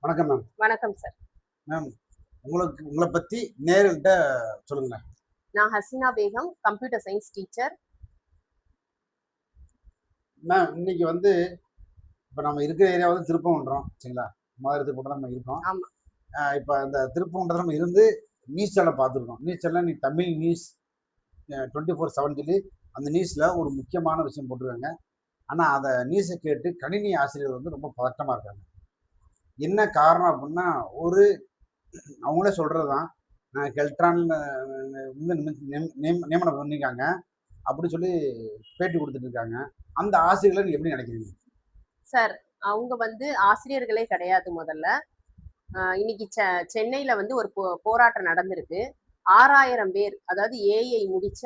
வணக்கம் மேம். வணக்கம் sir. Ma'am, உங்களை பத்தி நேயர்கள்ட்ட சொல்லுங்க. நான் Hasina Begum, computer science teacher. Ma'am, இன்னைக்கு வந்து இப்ப நம்ம இருக்கிற ஏரியா வந்து திருப்பரங்குன்றம், சரிங்களா? திருப்பூர்ல நம்ம இருக்கோம். ஆமா. இப்ப அந்த திருப்பரங்குன்றத்துல நம்ம இருந்து நியூஸ் சேனல் பார்த்துருக்கோம். நியூஸ் சேனல்ல இன்னைக்கு தமிழ் நியூஸ் 24/7 சொல்லி அந்த நியூஸ்ல ஒரு முக்கியமான விஷயம் போட்டிருக்காங்க. ஆனா அத நியூஸை கேட்டு கணினி ஆசிரியர் வந்து ரொம்ப பதட்டமா இருக்காங்க. என்ன காரணம் அப்படின்னா, அவங்களே சொல்றதுதான். கெல்ட்ரான்ல வந்து நியமனம் பண்ணிருக்காங்க அப்படி சொல்லி பேட்டி கொடுத்துட்டு இருக்காங்க. அந்த ஆசிரியர்களை நீங்க எப்படி நினைக்கிறீங்க? சார், அவங்க வந்து ஆசிரியர்களே கிடையாது முதல்ல. இன்னைக்கு சென்னையில வந்து ஒரு போராட்டம் நடந்திருக்கு. 6000 பேர், அதாவது ஏஐ முடிச்ச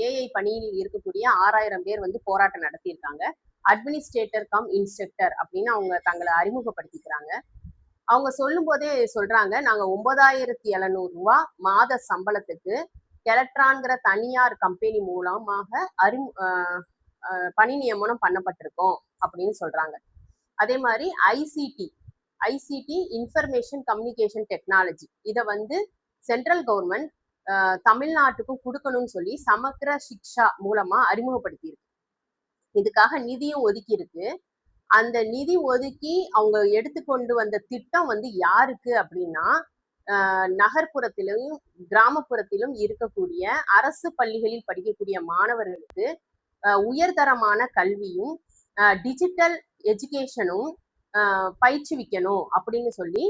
ஏஐ பணியில் இருக்கக்கூடிய 6000 பேர் வந்து போராட்டம் நடத்தியிருக்காங்க. அட்மினிஸ்ட்ரேட்டர் கம் இன்ஸ்ட்ரக்டர் அப்படின்னு அவங்க தங்களை அறிமுகப்படுத்திக்கிறாங்க. அவங்க சொல்லும் போதே சொல்றாங்க, நாங்க 9700 ரூபாய் மாத சம்பளத்துக்கு கெலட்ரான்ங்கிற தனியார் கம்பெனி மூலமாக பணி நியமனம் பண்ணப்பட்டிருக்கோம் அப்படின்னு சொல்றாங்க. அதே மாதிரி ஐசிடி இன்ஃபர்மேஷன் கம்யூனிகேஷன் டெக்னாலஜி இதை வந்து சென்ட்ரல் கவர்மெண்ட் தமிழ்நாட்டுக்கும் கொடுக்கணும்னு சொல்லி சமக்கிர சிக்ஷா மூலமா அறிமுகப்படுத்தியிருக்கு. இதுக்காக நிதியும் ஒதுக்கி இருக்கு. அந்த நிதி ஒதுக்கி அவங்க எடுத்துக்கொண்டு வந்த திட்டம் வந்து யாருக்கு அப்படின்னா, நகர்ப்புறத்திலும் கிராமப்புறத்திலும் இருக்கக்கூடிய அரசு பள்ளிகளில் படிக்கக்கூடிய மாணவர்களுக்கு உயர்தரமான கல்வியும் டிஜிட்டல் எஜுகேஷனும் பயிற்றுவிக்கணும் அப்படின்னு சொல்லி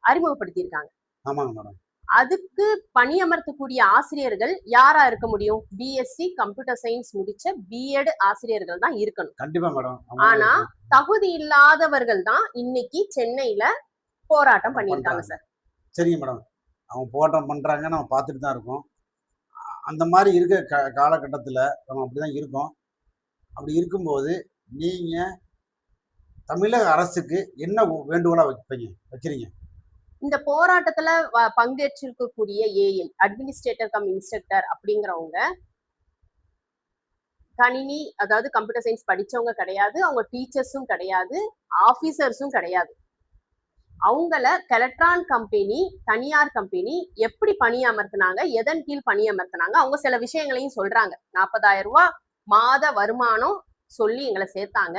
அறிமுகப்படுத்தியிருக்காங்க. ஆமாங்க மேடம். அதுக்கு பணியமர்த்தக்கூடிய ஆசிரியர்கள் யாரா இருக்க முடியும்? பிஎஸ்சி கம்ப்யூட்டர் சயின்ஸ் முடிச்ச பிஎட் ஆசிரியர்கள் தான் இருக்கணும். கண்டிப்பா மேடம். ஆனா தகுதி இல்லாதவர்கள் தான் இன்னைக்கு சென்னையில போராட்டம் பண்ணியிருக்காங்க சார். சரிங்க மேடம். அவங்க போராட்டம் பண்றாங்க, நம்ம பார்த்துட்டு தான் இருக்கோம். அந்த மாதிரி இருக்க காலகட்டத்துல நம்ம அப்படிதான் இருக்கோம். அப்படி இருக்கும்போது நீங்க தமிழக அரசுக்கு என்ன வேண்டுகோளா வைக்கிறீங்க? இந்த போராட்டத்துல பங்கேற்றிருக்கக்கூடிய ஏஐ அட்மினிஸ்ட்ரேட்டர் கம் இன்ஸ்ட்ரக்டர் அப்படிங்கிறவங்க கணினி, அதாவது கம்ப்யூட்டர் சயின்ஸ் படிச்சவங்க கிடையாது, அவங்க டீச்சர்ஸும் கிடையாது, ஆபீசர்ஸும் கிடையாது. அவங்கள கெலட்ரான் கம்பெனி, தனியார் கம்பெனி எப்படி பணியமர்த்தினாங்க, எதன் கீழ் பணியமர்த்தினாங்க, அவங்க சில விஷயங்களையும் சொல்றாங்க. 40,000 ரூபாய் மாத வருமானம் சொல்லி எங்களை சேர்த்தாங்க.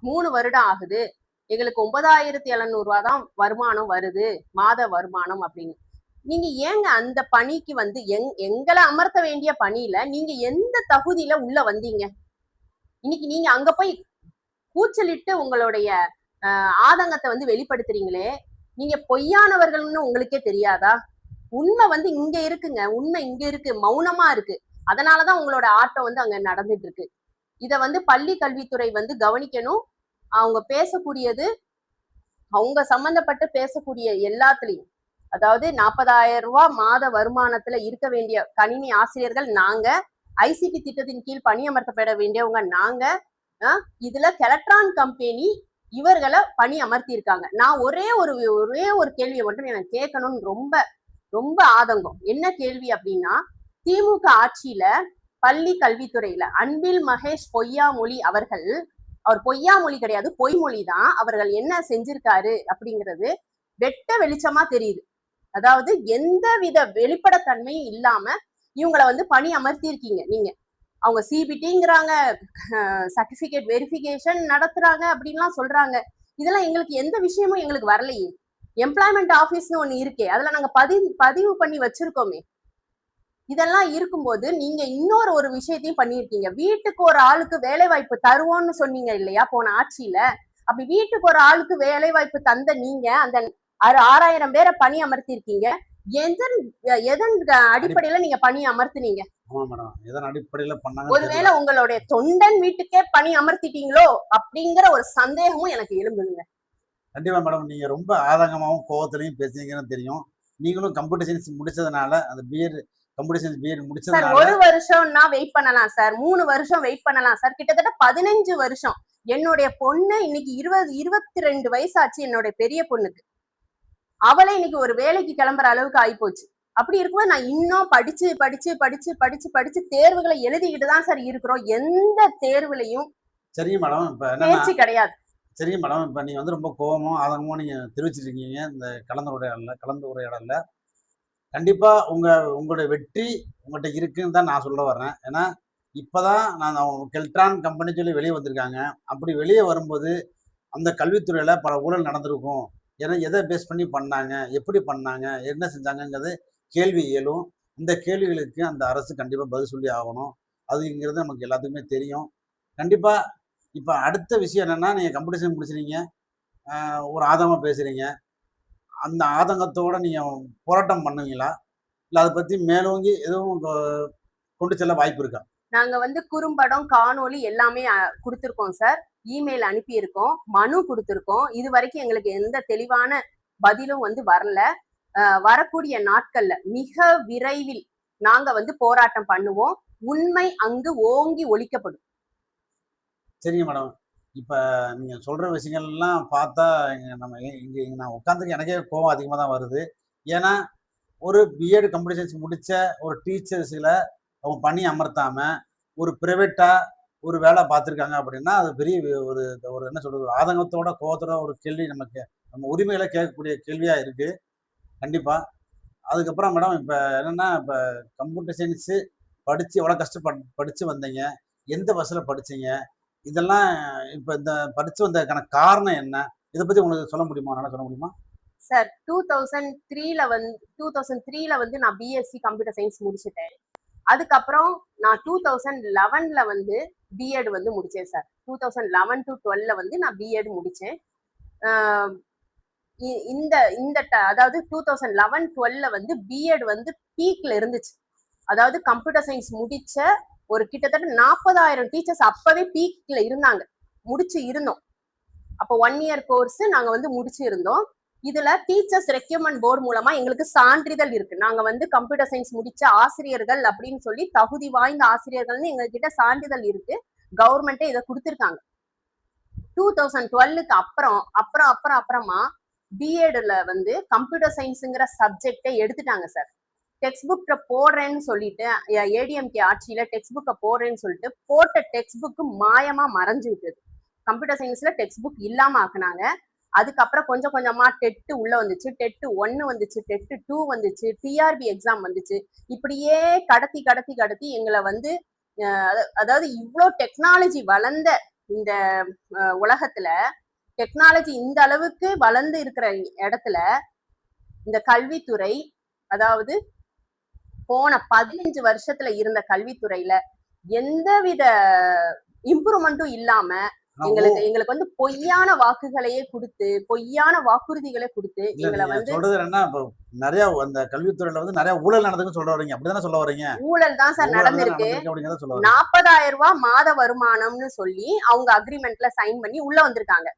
3 வருடம் ஆகுது, எங்களுக்கு 9700 ரூபாய் தான் வருமானம் வருது, மாத வருமானம் அப்படின்னு. நீங்க ஏங்க அந்த பணிக்கு வந்து எங்களை அமர்த்த வேண்டிய பணியில நீங்க எந்த தகுதியில உள்ள வந்தீங்க? இன்னைக்கு நீங்க அங்க போய் கூச்சலிட்டு உங்களுடைய ஆதங்கத்தை வந்து வெளிப்படுத்துறீங்களே, நீங்க பொய்யானவர்கள்னு உங்களுக்கே தெரியாதா? உண்மை வந்து இங்க இருக்குங்க, உண்மை இங்க இருக்கு, மௌனமா இருக்கு. அதனாலதான் உங்களோட ஆட்டம் வந்து அங்க நடந்துட்டு இருக்கு. இத வந்து பள்ளி கல்வித்துறை வந்து கவனிக்கணும். அவங்க பேசக்கூடியது, அவங்க சம்பந்தப்பட்டு பேசக்கூடிய எல்லாத்துலயும், அதாவது 40,000 ரூபாய் மாத வருமானத்துல இருக்க வேண்டிய கணினி ஆசிரியர்கள் நாங்க, ஐசிடி திட்டத்தின் கீழ் பணியமர்த்தப்பட வேண்டியவங்க நாங்க. இதுல கெலட்ரான் கம்பெனி இவர்களை பணி அமர்த்தி இருக்காங்க. நான் ஒரே ஒரு கேள்வியை மட்டும் எனக்கு கேட்கணும்னு ரொம்ப ரொம்ப ஆதங்கம். என்ன கேள்வி அப்படின்னா, திமுக ஆட்சியில பள்ளி கல்வித்துறையில அன்பில் மகேஷ் பொய்யாமொழி அவர்கள், அவர் பொய்யாமொழி கிடையாது, பொய்மொழி தான், அவர்கள் என்ன செஞ்சிருக்காரு அப்படிங்கிறது வெட்ட வெளிச்சமா தெரியுது. அதாவது எந்த வித வெளிப்படத்தன்மையும் இல்லாம இவங்களை வந்து பணி அமர்த்தி இருக்கீங்க நீங்க. அவங்க சிபிடிங்கிறாங்க, சர்டிபிகேட் வெரிஃபிகேஷன் நடத்துறாங்க அப்படின்லாம் சொல்றாங்க. இதெல்லாம் எங்களுக்கு எந்த விஷயமும் எங்களுக்கு வரலையே. எம்ப்ளாய்மெண்ட் ஆபீஸ்னு ஒண்ணு இருக்கே, அதுல நாங்க பதிவு பண்ணி வச்சிருக்கோமே. இதெல்லாம் இருக்கும்போது நீங்க இன்னொரு விஷயத்தையும் பண்ணியிருக்கீங்க. வீட்டுக்கு ஒரு ஆளுக்கு வேலை வாய்ப்பு தருவோம்னு சொன்னீங்க இல்லையா போன ஆட்சியில? அப்படி வீட்டுக்கு ஒரு ஆளுக்கு வேலை வாய்ப்பு தந்த நீங்க அந்த 6000 பேரை பணி அமர்த்தி இருக்கீங்க. எதன் அடிப்படையில நீங்க பணி அமர்த்தினீங்க? ஒருவேளை உங்களுடைய தொண்டன் வீட்டுக்கே பணி அமர்த்திட்டீங்களோ அப்படிங்கிற ஒரு சந்தேகமும் எனக்கு எழும்புதுங்க. கண்டிப்பா மேடம். நீங்க ரொம்ப ஆதங்கமாவும் கோவத்திலையும் பேசுறீங்கன்னு தெரியும். நீங்களும் கம்ப்யூட்டர் சயின்ஸ் முடிச்சதுனால, அந்த பிஎட் கம்ப்யூட்டர் சயின்ஸ் பிஎட் முடிச்சதுனால 1 வருஷம்னா வெயிட் பண்ணலாம் சார், 3 வருஷம் வெயிட் பண்ணலாம் சார், கிட்டத்தட்ட 15 வருஷம். என்னுடைய பொண்ணு இன்னைக்கு 22 வயசாச்சு. என்னுடைய பெரிய பொண்ணுக்கு அவளே இன்னைக்கு ஒரு வேலைக்கு கிளம்புற அளவுக்கு ஆயிப்போச்சு. அப்படி இருக்கும்போது நான் இன்னும் படிச்சு படிச்சு படிச்சு படிச்சு படிச்சு தேர்வுகளை எழுதிக்கிட்டு தான் சார் இருக்கிறோம். எந்த தேர்வுலையும் சரி மேடம், தேர்ச்சி கிடையாது. சரிங்க மேடம். இப்ப நீங்க வந்து ரொம்ப கோவமும், ஆதங்கமும் நீங்க தெரிவிச்சிருக்கீங்க இந்த கலந்துரையாடல்ல. கண்டிப்பா உங்களுடைய வெற்றி உங்கள்ட்ட இருக்குன்னு தான் நான் சொல்ல வர்றேன். ஏன்னா, இப்பதான் கெல்ட்ரான் கம்பெனி சொல்லி வெளிய வந்திருக்காங்க. அப்படி வெளிய வரும்போது, அந்த கல்வித்துறையில பல ஊழல் நடந்திருக்கும். ஏன்னா, எத பேஸ் பண்ணி பண்ணாங்க? எப்படி பண்ணாங்க? என்ன செஞ்சாங்கங்கிறது கேள்வி எழும். இந்த கேள்விகளுக்கு அந்த அரசு கண்டிப்பா பதில் சொல்லி ஆகணும். அதுங்கிறது நமக்கு எல்லாத்துக்குமே தெரியும். கண்டிப்பா இப்ப அடுத்த விஷயம் என்னன்னா, நீங்க கம்ப்யூட்டர் சயன்ஸ் முடிச்சிருக்கீங்க. ஒரு ஆதங்கமா பேசுறீங்க. அந்த ஆதங்கத்தோட நீங்க போராட்டம் பண்ணுவீங்களா? இல்ல அத பத்தி மேலோங்கி எதுவும் கொண்டு செல்ல வாய்ப்பு இருக்கா? நாங்க வந்து குறும்படம், காணொளி எல்லாமே குடுத்திருக்கோம் சார். இமெயில் அனுப்பியிருக்கோம். மனு குடுத்திருக்கோம். இதுவரைக்கும் எங்களுக்கு எந்த தெளிவான பதிலும் வந்து வரல. வரக்கூடிய நாட்கள்ல மிக விரைவில் நாங்க வந்து போராட்டம் பண்ணுவோம். உண்மை அங்கு ஓங்கி ஒலிக்கப்படும். சரிங்க மேடம். இப்ப நீங்க சொல்ற விஷயங்கள்லாம் பார்த்தா, இங்க நான் உட்கார்ந்துருக்க எனக்கே கோவம் அதிகமா தான் வருது. ஏன்னா, ஒரு பிஎட் கம்ப்யூட்டர் சயன்ஸ் முடிச்ச ஒரு டீச்சர்ஸ்கள அவங்க பணி அமர்த்தாம, ஒரு பிரைவேட்டா ஒரு வேலை பார்த்துருக்காங்க அப்படின்னா, அது பெரிய ஒரு ஒரு என்ன சொல்றது? ஆதங்கத்தோட, கோவத்தோட ஒரு கேள்வி நம்ம உரிமைகள கேட்கக்கூடிய கேள்வியா இருக்கு. கண்டிப்பா. அதுக்கப்புறம் மேடம் இப்ப என்னன்னா, இப்ப கம்ப்யூட்டர் சயன்ஸ் படிச்சு எவ்வளோ படிச்சு வந்தீங்க? எந்த பஸ்ல படிச்சீங்க? இதெல்லாம் இப்ப இந்த படிச்சு வந்ததுக்கான காரணம் என்ன? இத பத்தி உங்களுக்கு சொல்ல முடியுமா? நல்லா சொல்ல முடியுமா? சார் 2003ல வந்து நான் பிஎஸ்சி கம்ப்யூட்டர் சயின்ஸ் முடிச்சுட்டேன். அதுக்கப்புறம் நான் 2011ல வந்து பிஎட் வந்து முடிச்சேன் சார். 2011 to 12ல வந்து நான் பிஎட் முடிச்சேன். ஆஹ் இந்த இந்த அதாவது 2011, 12ல வந்து பிஎட் வந்து பீக்ல இருந்துச்சு. அதாவது கம்ப்யூட்டர் சயின்ஸ் முடிச்ச ஒரு கிட்டத்தட்ட 40,000 டீச்சர்ஸ் அப்பவே பீக்ல இருந்தாங்க. முடிச்சு இருந்தோம். அப்போ 1 இயர் கோர்ஸ் நாங்க வந்து முடிச்சு இருந்தோம். இதுல டீச்சர்ஸ் ரெக்யூர்மெண்ட் போர்டு மூலமா எங்களுக்கு சான்றிதழ் இருக்கு. நாங்க வந்து கம்ப்யூட்டர் சயின்ஸ் முடிச்ச ஆசிரியர்கள் அப்படின்னு சொல்லி தகுதி வாய்ந்த ஆசிரியர்கள்னு எங்க கிட்ட சான்றிதழ் இருக்கு. கவர்மெண்டே இதை கொடுத்திருக்காங்க. 2012க்கு அப்புறமா பிஎட்ல வந்து கம்ப்யூட்டர் சயின்ஸ்ங்கிற சப்ஜெக்டை எடுத்துட்டாங்க சார். டெக்ஸ்ட் புக்க போடுறேன்னு சொல்லிட்டு ஏடிஎம்கே ஆட்சியில டெக்ஸ்ட் புக்கை போடுறேன்னு சொல்லிட்டு போட்ட டெக்ஸ்ட் புக்கு மாயமா மறைஞ்சு விட்டது. கம்ப்யூட்டர் சயின்ஸ்ல டெக்ஸ்ட் புக் இல்லாம ஆக்குனாங்க. அதுக்கப்புறம் கொஞ்சம் கொஞ்சமா டெட் உள்ள வந்துச்சு, டெட் 1 வந்துச்சு, டெட் 2 வந்துச்சு, டிஆர்பி எக்ஸாம் வந்துச்சு. இப்படியே கடத்தி கடத்தி கடத்தி எங்களை வந்து அதாவது இவ்வளோ டெக்னாலஜி வளர்ந்த இந்த உலகத்துல டெக்னாலஜி இந்த அளவுக்கு வளர்ந்து இருக்கிற இடத்துல இந்த கல்வித்துறை, அதாவது போன 15 வருஷத்துல இருந்த கல்வித்துறையில எந்தவித இம்ப்ரூவ்மெண்ட்டும் இல்லாம எங்களுக்கு வந்து பொய்யான வாக்குகளையே கொடுத்து, பொய்யான வாக்குறுதிகளை கொடுத்து எங்களை வந்து சொல்றது என்ன, நிறைய அந்த கல்வித்துறையில வந்து நிறைய ஊழல் நடந்துன்னு சொல்ல வரீங்க. அப்படிதானே சொல்ல வரீங்க? ஊழல் தான் சார் நடந்திருக்கு. 40,000 ரூபாய் மாத வருமானம்னு சொல்லி அவங்க அக்ரிமெண்ட்ல சைன் பண்ணி உள்ள வந்திருக்காங்க.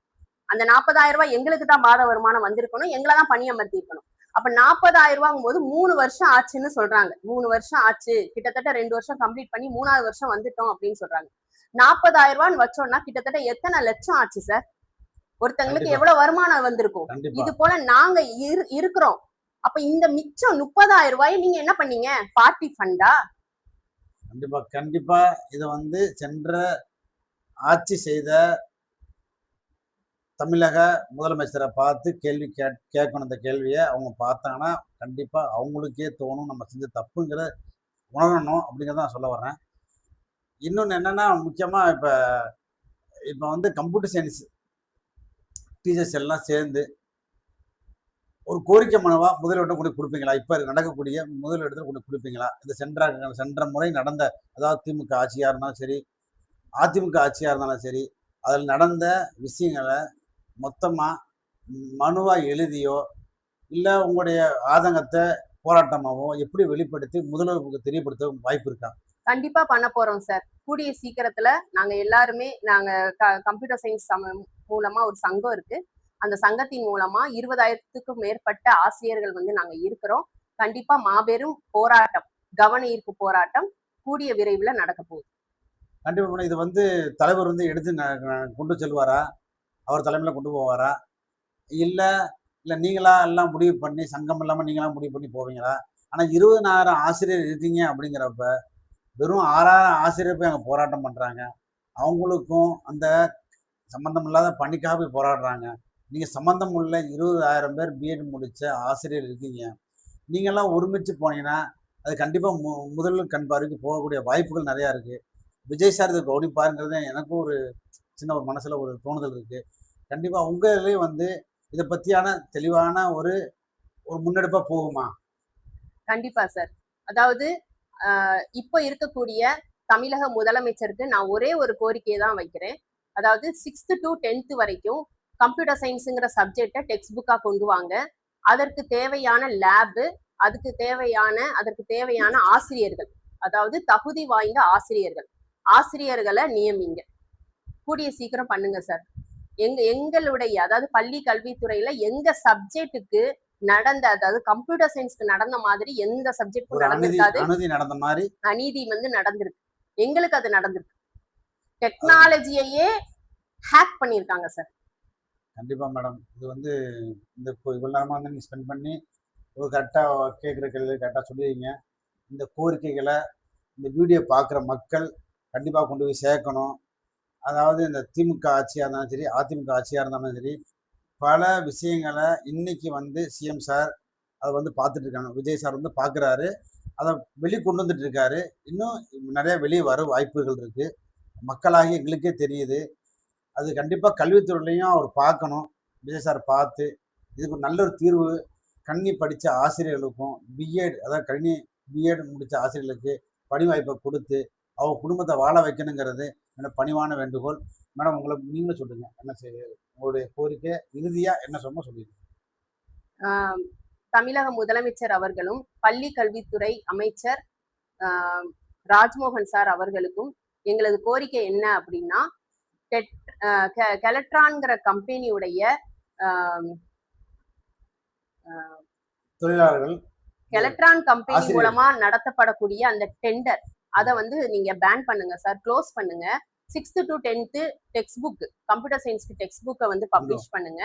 அந்த 40,000 ரூபாய் எங்களுக்கு தான் மாத வருமானம் வந்திருக்கணும், எங்களை தான் பணியமர்த்தி இருக்கணும். அப்ப 40,000 ரூபாங்கும் போது 3 வருஷம் ஆச்சுன்னு சொல்றாங்க. 3 வருஷம் ஆச்சு, கிட்டத்தட்ட 2 வருஷம் கம்ப்ளீட் பண்ணி 3வது வருஷம் வந்துட்டோம் அப்படின்னு சொல்றாங்க. 40,000 ரூபான்னு வச்சோம்னா கிட்டத்தட்ட எத்தனை லட்சம் ஆச்சு சார்? ஒருத்தங்களுக்கு எவ்வளவு வருமானம் வந்திருக்கும்? இது போல நாங்க இருக்கிறோம். அப்ப இந்த மிச்சம் 30,000 ரூபாய் நீங்க என்ன பண்ணீங்க? பார்ட்டி ஃபண்டா? கண்டிப்பா கண்டிப்பா. இத வந்து சென்ற ஆட்சி செய்த தமிழக முதலமைச்சரை பார்த்து கேள்வி கேட்கணும். இந்த கேள்வியை அவங்க பார்த்தாங்கன்னா கண்டிப்பா அவங்களுக்கே தோணும் நம்ம செஞ்ச தப்புங்கிற உணரணும் அப்படிங்கிறத நான் சொல்ல வர்றேன். இன்னொன்று என்னன்னா, முக்கியமா இப்ப வந்து கம்ப்யூட்டர் சயின்ஸ் டீச்சர்ஸ் எல்லாம் சேர்ந்து ஒரு கோரிக்கை மனுவா முதலிடம் கொண்டு கொடுப்பீங்களா? இப்ப நடக்கக்கூடிய முதலிடத்தில் கொண்டு கொடுப்பீங்களா? இந்த சென்ற முறை நடந்த, அதாவது திமுக ஆட்சியா இருந்தாலும் சரி, அதிமுக ஆட்சியா இருந்தாலும் சரி, அதில் நடந்த விஷயங்களை மொத்தமா மனுவா எழுதியோ, இல்ல உங்களுடைய ஆதங்கத்தை போராட்டமாவோ எப்படி வெளிப்படுத்தி முதல்வருக்கு தெரியப்படுத்த வாய்ப்பு இருக்கா? கண்டிப்பா பண்ண போறோம் சார். கூடிய சீக்கிரத்துல நாங்க எல்லாருமே கம்ப்யூட்டர் சயின்ஸ் மூலமா ஒரு சங்கம் இருக்கு. அந்த சங்கத்தின் மூலமா 20,000க்கும் மேற்பட்ட ஆசிரியர்கள் வந்து நாங்க இருக்கிறோம். கண்டிப்பா மாபெரும் போராட்டம், கவன ஈர்ப்பு போராட்டம் கூடிய விரைவில் நடக்க போகுது. கண்டிப்பா. இது வந்து தலைவர் வந்து எடுத்து கொண்டு செல்வாரா? அவர் தலைமையில கொண்டு போவாரா? இல்ல இல்ல நீங்களா எல்லாம் முடிவு பண்ணி, சங்கம் இல்லாம நீங்களா முடிவு பண்ணி போவீங்களா? ஆனா 20,000 ஆசிரியர் இருக்கீங்க அப்படிங்கிறப்ப, வெறும் 6,000 ஆசிரியர் போய் அங்க போராட்டம் பண்றாங்க. அவங்களுக்கும் அந்த சம்மந்தம் இல்லாத பணிக்காக போய் போராடுறாங்க. நீங்க சம்மந்தம் உள்ள 20,000 பேர் பிஎட் முடிச்ச ஆசிரியர் இருக்கீங்க. நீங்கலாம் ஒருமிச்சு போனீங்கன்னா, அது கண்டிப்பா முதல் கண் பார்வைக்கு போகக்கூடிய வாய்ப்புகள் நெறையா இருக்கு. விஜய் சார் இத கவனிப்பாருங்கிறது எனக்கும் ஒரு சின்ன ஒரு மனசுல ஒரு தோணுதல் இருக்கு. கண்டிப்பா உங்க இதுலயும் வந்து இத பத்தியான தெளிவான ஒரு ஒரு முன்னெடுப்பா போகுமா? கண்டிப்பா சார். அதாவது இப்போ இருக்கக்கூடிய தமிழக முதலமைச்சருக்கு நான் ஒரே ஒரு கோரிக்கையை தான் வைக்கிறேன். அதாவது 6th to 10th வரைக்கும் கம்ப்யூட்டர் சயின்ஸுங்கிற சப்ஜெக்டை டெக்ஸ்ட் புக்கா கொண்டு வாங்க. அதற்கு தேவையான லேபு, அதற்கு தேவையான ஆசிரியர்கள், அதாவது தகுதி வாய்ந்த ஆசிரியர்களை நியமிங்க. கூடிய சீக்கிரம் பண்ணுங்க சார். எங்களுடைய அதாவது பள்ளி கல்வித்துறையில எங்க சப்ஜெக்ட்டுக்கு அதாவது கம்ப்யூட்டர் சயின்ஸ்க்கு நடந்த மாதிரி எந்த சப்ஜெக்டும் நடந்திருக்காது. நடந்த மாதிரி அநீதி வந்து நடந்திருக்கு. எங்களுக்கு அது நடந்திருக்கு. டெக்னாலஜியையே ஹேக் பண்ணியிருக்காங்க சார். கண்டிப்பா மேடம். இது வந்து இந்த இவ்வளவு நேரமா வந்து நீங்க ஸ்பெண்ட் பண்ணி ஒரு கரெக்டா கேட்குற கேள்வி கரெக்டா சொல்லிருக்கீங்க. இந்த கோரிக்கைகளை இந்த வீடியோ பார்க்குற மக்கள் கண்டிப்பா கொண்டு போய் சேர்க்கணும். அதாவது இந்த திமுக ஆட்சியா இருந்தாலும் சரி, அதிமுக ஆட்சியா இருந்தாலும் சரி, பல விஷயங்களை இன்னைக்கு வந்து சிஎம் சார் அதை வந்து பார்த்துட்டு இருக்காங்க. விஜய் சார் வந்து பார்க்குறாரு. அதை வெளிக்கொண்டு வந்துட்டு இருக்காரு. இன்னும் நிறைய வெளியே வர வாய்ப்புகள் இருக்கு. மக்களாகி எங்களுக்கே தெரியுது. அது கண்டிப்பா கல்வித்துறையிலையும் அவர் பார்க்கணும். விஜய் சார் பார்த்து இதுக்கு ஒரு நல்ல ஒரு தீர்வு கணினி படித்த ஆசிரியர்களுக்கும் அதாவது பிஎட் முடித்த ஆசிரியர்களுக்கு பணி வாய்ப்பை கொடுத்து அவங்க குடும்பத்தை வாழ வைக்கணுங்கிறது என்னோட பணிவான வேண்டுகோள். மேடம் நீங்களும் சொல்லுங்க என்ன செய்ய உங்களுடைய கோரிக்கை இறுதியா என்ன சொல்லிடுங்க. தமிழக முதலமைச்சர் அவர்களும் பள்ளி கல்வித்துறை அமைச்சர் ராஜ்மோகன் சார் அவர்களுக்கும் எங்களது கோரிக்கை என்ன அப்படின்னா, கெலட்ரான்ங்கிற கம்பெனியுடைய தொழிலாளர்கள் கெலட்ரான் கம்பெனி மூலமா நடத்தப்படக்கூடிய அந்த டெண்டர் அதை வந்து நீங்க பேன் பண்ணுங்க சார், க்ளோஸ் பண்ணுங்க. 6th to 10th text book, computer சயின்ஸ்க்கு டெக்ஸ்ட் புக்கை வந்து பப்ளிஷ் பண்ணுங்க.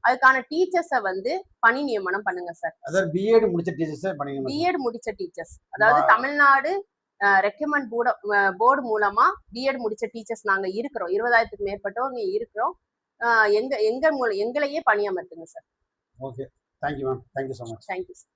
அதுக்கான டீச்சர்ஸை வந்து பணி நியமனம் பண்ணுங்க சார். அதாவது பிஎட் முடிச்ச டீச்சர்ஸ், அதாவது தமிழ்நாடு ரெக்கமெண்ட் போர்டு மூலமா பிஎட் முடிச்ச டீச்சர்ஸ் நாங்க இருக்கிறோம். 20,000க்கு மேற்பட்டவங்க இருக்கிறோம். எங்களையே பணியமர்த்துங்க sir. Okay, thank you ma'am. Thank you so much. Thank you sir.